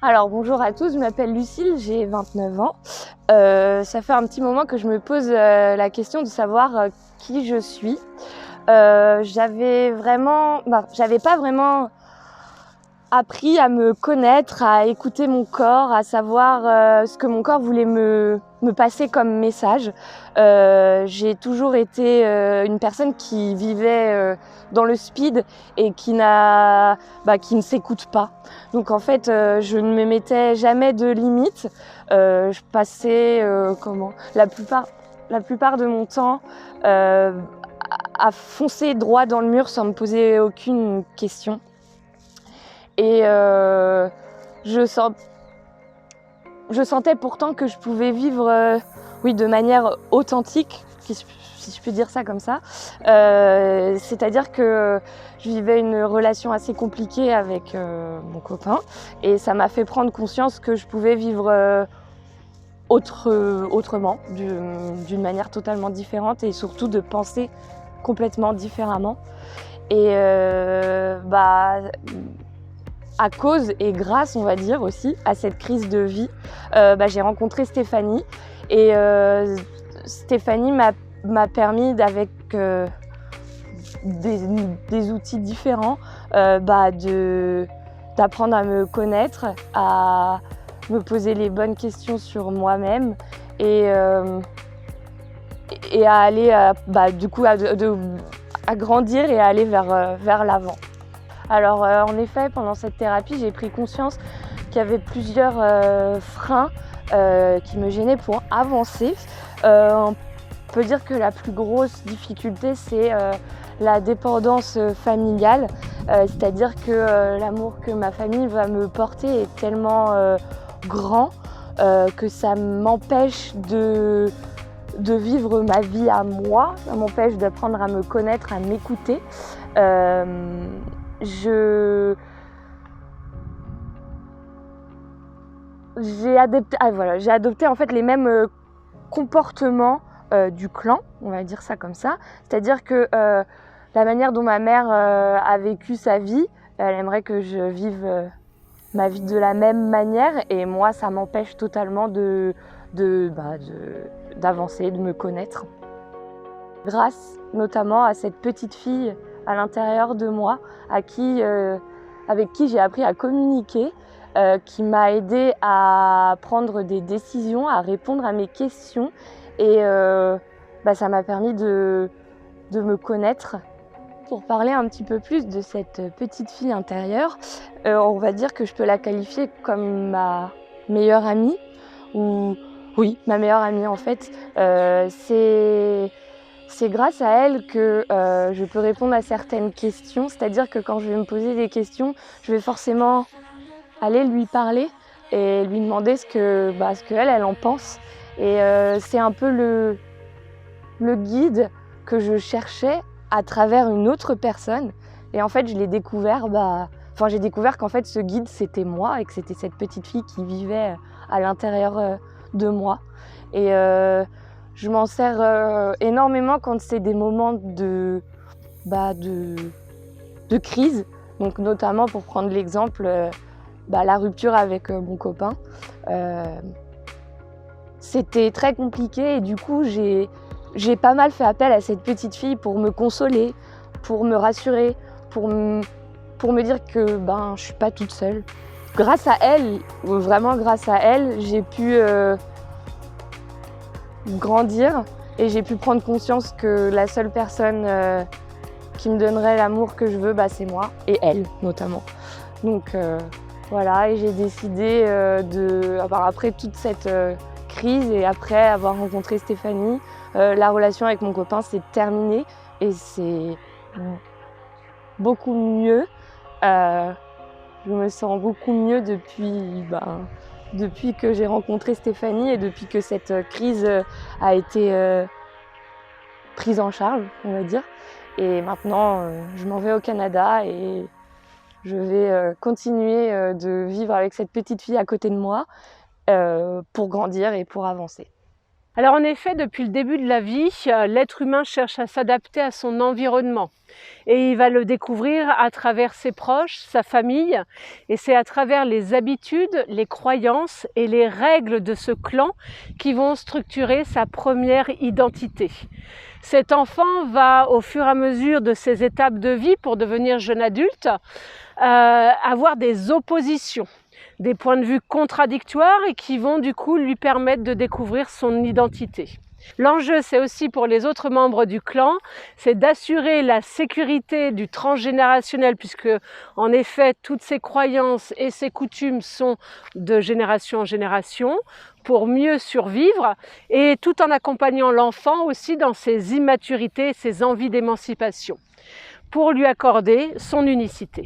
Alors bonjour à tous, je m'appelle Lucille, j'ai 29 ans. Ça fait un petit moment que je me pose la question de savoir qui je suis. J'avais pas vraiment appris à me connaître, à écouter mon corps, à savoir ce que mon corps voulait me passer comme message. J'ai toujours été une personne qui vivait dans le speed et qui ne s'écoute pas. Donc en fait, je ne me mettais jamais de limites. Je passais la plupart de mon temps à foncer droit dans le mur sans me poser aucune question. Et je sentais pourtant que je pouvais vivre de manière authentique, si je puis dire ça comme ça. C'est-à-dire que je vivais une relation assez compliquée avec mon copain et ça m'a fait prendre conscience que je pouvais vivre autrement, d'une manière totalement différente et surtout de penser complètement différemment. Et à cause et grâce, on va dire aussi, à cette crise de vie, j'ai rencontré Stéphanie. Et Stéphanie m'a permis, avec des outils différents, d'apprendre à me connaître, à me poser les bonnes questions sur moi-même et à aller à grandir et à aller vers l'avant. Alors en effet, pendant cette thérapie, j'ai pris conscience qu'il y avait plusieurs freins qui me gênaient pour avancer. On peut dire que la plus grosse difficulté, c'est la dépendance familiale, c'est-à-dire que l'amour que ma famille va me porter est tellement grand que ça m'empêche de vivre ma vie à moi, ça m'empêche d'apprendre à me connaître, à m'écouter. J'ai adopté en fait les mêmes comportements du clan, on va dire ça comme ça. C'est-à-dire que la manière dont ma mère a vécu sa vie, elle aimerait que je vive ma vie de la même manière et moi ça m'empêche totalement d'avancer, de me connaître. Grâce notamment à cette petite fille à l'intérieur de moi, avec qui j'ai appris à communiquer, qui m'a aidée à prendre des décisions, à répondre à mes questions et ça m'a permis de me connaître. Pour parler un petit peu plus de cette petite fille intérieure, on va dire que je peux la qualifier comme ma meilleure amie, ou oui, ma meilleure amie en fait. C'est grâce à elle que je peux répondre à certaines questions, c'est-à-dire que quand je vais me poser des questions, je vais forcément aller lui parler et lui demander ce qu'elle en pense. Et c'est un peu le guide que je cherchais à travers une autre personne. Et en fait, je l'ai découvert, j'ai découvert qu'en fait, ce guide, c'était moi et que c'était cette petite fille qui vivait à l'intérieur de moi. Et je m'en sers énormément quand c'est des moments de crise. Donc notamment pour prendre l'exemple, la rupture avec mon copain. C'était très compliqué et du coup j'ai pas mal fait appel à cette petite fille pour me consoler, pour me rassurer, pour me dire que je suis pas toute seule. Grâce à elle, vraiment grâce à elle, j'ai pu grandir et j'ai pu prendre conscience que la seule personne qui me donnerait l'amour que je veux, c'est moi et elle notamment. Donc voilà, et j'ai décidé après toute cette crise et après avoir rencontré Stéphanie, la relation avec mon copain s'est terminée et c'est beaucoup mieux. Je me sens beaucoup mieux depuis que j'ai rencontré Stéphanie et depuis que cette crise a été prise en charge, on va dire. Et maintenant, je m'en vais au Canada et je vais continuer de vivre avec cette petite fille à côté de moi pour grandir et pour avancer. Alors en effet, depuis le début de la vie, l'être humain cherche à s'adapter à son environnement. Et il va le découvrir à travers ses proches, sa famille, et c'est à travers les habitudes, les croyances et les règles de ce clan qui vont structurer sa première identité. Cet enfant va, au fur et à mesure de ses étapes de vie pour devenir jeune adulte, avoir des oppositions, des points de vue contradictoires et qui vont du coup lui permettre de découvrir son identité. L'enjeu, c'est aussi pour les autres membres du clan, c'est d'assurer la sécurité du transgénérationnel, puisque en effet, toutes ces croyances et ces coutumes sont de génération en génération, pour mieux survivre, et tout en accompagnant l'enfant aussi dans ses immaturités, ses envies d'émancipation, pour lui accorder son unicité.